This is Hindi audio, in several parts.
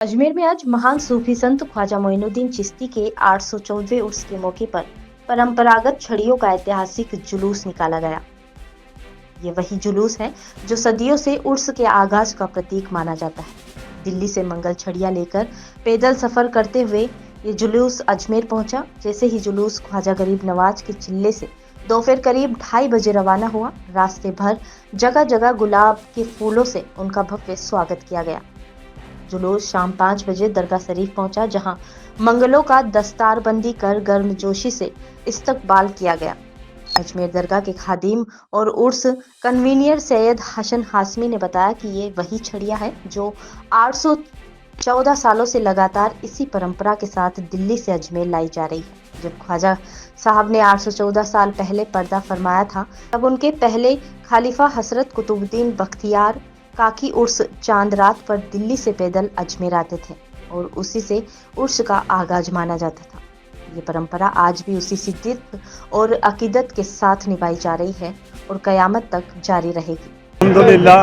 अजमेर में आज महान सूफी संत ख्वाजा मोइनुद्दीन चिश्ती के 814वें उर्स के मौके पर परंपरागत छड़ियों का ऐतिहासिक जुलूस निकाला गया। ये वही जुलूस है जो सदियों से उर्स के आगाज का प्रतीक माना जाता है। दिल्ली से मंगल छड़ियां लेकर पैदल सफर करते हुए ये जुलूस अजमेर पहुंचा। जैसे ही जुलूस ख्वाजा गरीब नवाज के चिल्ले से दोपहर करीब 2:30 बजे रवाना हुआ, रास्ते भर जगह जगह गुलाब के फूलों से उनका भव्य स्वागत किया गया। जुलूस शाम 5 बजे दरगाह शरीफ पहुंचा, जहां मंगलों का दस्तारबंदी कर गर्मजोशी से इस्तकबाल किया गया। अजमेर दरगाह के खादिम और उर्स कन्वीनियर सैयद हसन हाशमी ने बताया कि ये वही छड़ियां है जो 814 सालों से लगातार इसी परंपरा के साथ दिल्ली से अजमेर लाई जा रही है। जब ख्वाजा साहब ने 814 साल पहले पर्दा फरमाया था, तब उनके पहले खलीफा हजरत कुतुबुद्दीन बख्तियार काकी उर्स चांद रात पर दिल्ली से पैदल अजमेर आते थे और उसी से उर्स का आगाज माना जाता था। ये परंपरा आज भी उसी सिद्दत और अकीदत के साथ निभाई जा रही है और कयामत तक जारी रहेगी। अल्हम्दुलिल्लाह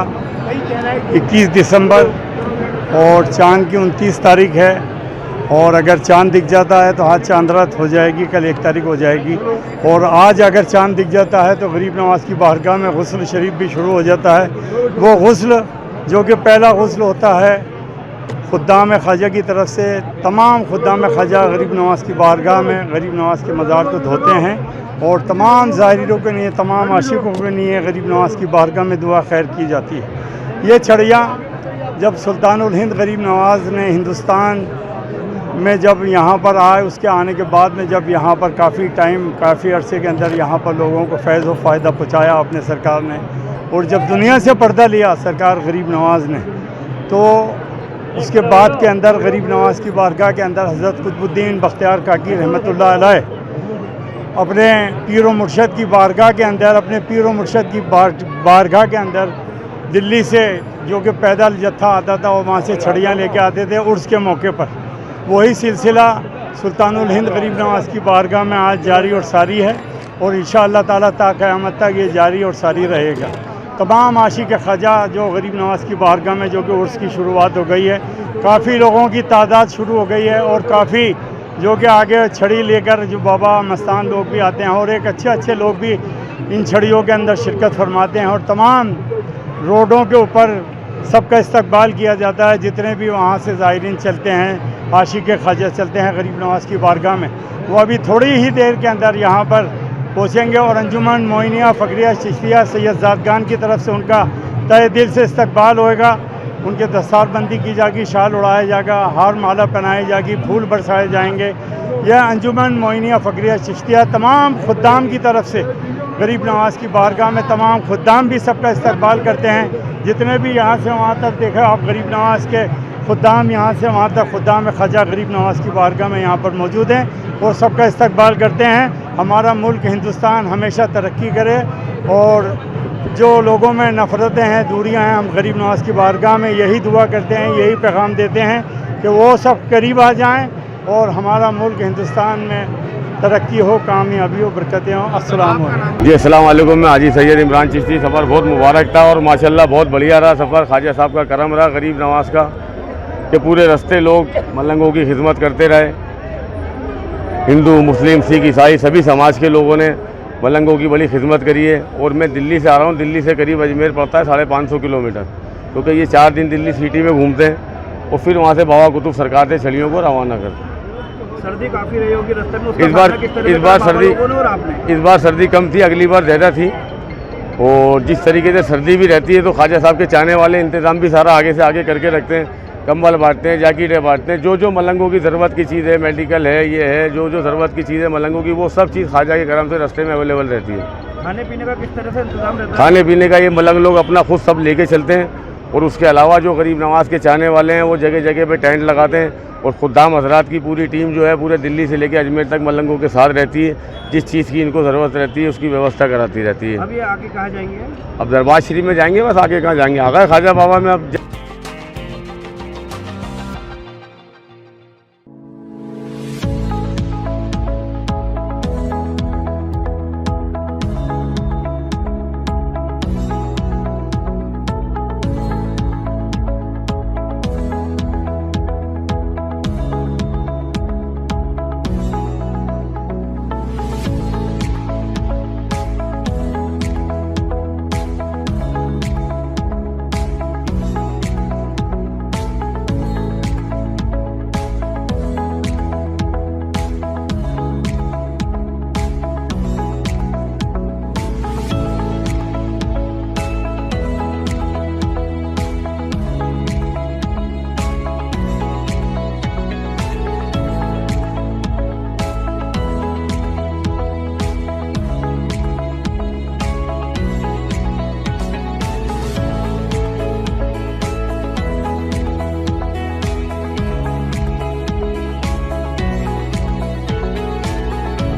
21 दिसंबर और चांद की 29 तारीख है, और अगर चांद दिख जाता है तो आज चांद रात हो जाएगी, कल 1 तारीख हो जाएगी। और आज अगर चांद दिख जाता है तो गरीब नवाज की बारगाह में गुस्ल शरीफ भी शुरू हो जाता है। वो गुस्ल जो कि पहला गुस्ल होता है खुद्दाम ख्वाजा की तरफ से, तमाम खुद्दाम ख्वाजा गरीब नवाज की बारगाह में गरीब नवाज के मज़ार को धोते हैं और तमाम ज़ाहिरों के लिए, तमाम आशिकों के लिए गरीब नवाज की बारगाह में दुआ खैर की जाती है। ये छड़ियाँ जब सुल्तानुल हिंद गरीब नवाज ने हिंदुस्तान में जब यहाँ पर आए, उसके आने के बाद में जब यहाँ पर काफ़ी अरसे के अंदर यहाँ पर लोगों को फैज़ व फ़ायदा पहुँचाया अपने सरकार ने, और जब दुनिया से पर्दा लिया सरकार गरीब नवाज ने, तो उसके बाद के अंदर गरीब नवाज की बारगाह के अंदर हज़रत कुतुबुद्दीन बख्तियार काकी रहमतुल्लाह अलैह अपने पीर व मुर्शद की बारगाह के अंदर, अपने पीर व मुर्शद की बारगाह के अंदर दिल्ली से जो कि पैदल जत्था आता था और वहाँ से छड़ियाँ लेके आते थे उर्स के मौके पर। वही सिलसिला सुल्तानुल हिंद गरीब नवाज की बारगाह में आज जारी और सारी है और इंशाअल्लाह ताला ता क़यामत तक ये जारी और सारी रहेगा। तमाम आशिक ख्वाजा जो गरीब नवाज की बारगाह में जो कि उर्स की शुरुआत हो गई है, काफ़ी लोगों की तादाद शुरू हो गई है और काफ़ी जो कि आगे छड़ी लेकर जो बाबा मस्तान लोग भी आते हैं और एक अच्छे लोग भी इन छड़ियों के अंदर शिरकत फरमाते हैं और तमाम रोडों के ऊपर सबका इस्तकबाल किया जाता है। जितने भी वहाँ से ज़ायरीन चलते हैं, आशिक ख्वाजा चलते हैं गरीब नवाज की बारगाह में, वो अभी थोड़ी ही देर के अंदर यहाँ पर पहुँचेंगे और अंजुमन मोइनिया फ़करिया चिश्तिया सैयद ज़ादगान की तरफ से उनका तहे दिल से इस्तकबाल होएगा। उनके दस्तारबंदी की जाएगी, शाल उड़ाया जाएगा, हार माला पहनाई जाएगी, फूल बरसाए जाएंगे। यह अंजुमन मोइनिया फ़करिया चिश्तिया तमाम खुद्दाम की तरफ से गरीब नवाज की बारगाह में तमाम खुद्दाम भी सबका इस्तकबाल करते हैं। जितने भी यहाँ से वहाँ तक देखा आप गरीब नवाज के खुद्दाम, यहाँ से वहाँ तक खुद्दाम ख्वाजा गरीब नवाज की बारगाह में यहाँ पर मौजूद हैं और सबका इस्तकबाल करते हैं। हमारा मुल्क हिंदुस्तान हमेशा तरक्की करे और जो लोगों में नफ़रतें हैं, दूरियां हैं, हम गरीब नवाज की बारगाह में यही दुआ करते हैं, यही पैगाम देते हैं कि वो सब करीब आ जाएं और हमारा मुल्क हिंदुस्तान में तरक्की हो, कामयाबी हो, बरकतें हों। अस्सलाम वालेकुम। जी अस्सलाम वालेकुम। मैं हाजी सैयद इमरान चिश्ती। सफ़र बहुत मुबारक था और माशाल्लाह बहुत बढ़िया रहा सफ़र। ख्वाजा साहब का करम रहा गरीब नवाज का कि पूरे रास्ते लोग मलंगों की खिदमत करते रहे। हिंदू, मुस्लिम, सिख, ईसाई सभी समाज के लोगों ने मलंगों की बड़ी खिदमत करी है। और मैं दिल्ली से आ रहा हूँ, दिल्ली से करीब अजमेर पड़ता है 550 किलोमीटर, क्योंकि ये 4 दिन दिल्ली सिटी में घूमते हैं और फिर वहाँ से बाबा कुतुब सरकार से छड़ियों को रवाना करते हैं। सर्दी काफ़ी रही होगी रास्ते में, इस बार सर्दी कम थी, अगली बार ज़्यादा थी। और जिस तरीके से सर्दी भी रहती है तो ख्वाजा साहब के चाहने वाले इंतज़ाम भी सारा आगे से आगे करके रखते हैं। कंबल बांटते हैं, जैकेटें बांटते हैं, जो मलंगों की ज़रूरत की चीज़ है, मेडिकल है, ये है, जो ज़रूरत की चीज़ है मलंगों की, वो सब चीज़ ख्वाजा के करम से रास्ते में अवेलेबल रहती है। खाने पीने का किस तरह से इंतजाम रहता है? खाने पीने का ये मलंग लोग अपना खुद सब लेके चलते हैं और उसके अलावा जो गरीब नवाज के चाहने वाले हैं वो जगह जगह पे टेंट लगाते हैं और खुद्दाम हजरात की पूरी टीम जो है पूरे दिल्ली से लेकर अजमेर तक मलंगों के साथ रहती है। जिस चीज़ की इनको ज़रूरत रहती है उसकी व्यवस्था कराती रहती है। अब ये आगे कहाँ जाएंगे? अब दरबार शरीफ में जाएंगे, बस आगे कहाँ जाएंगे, आगा ख्वाजा बाबा में अब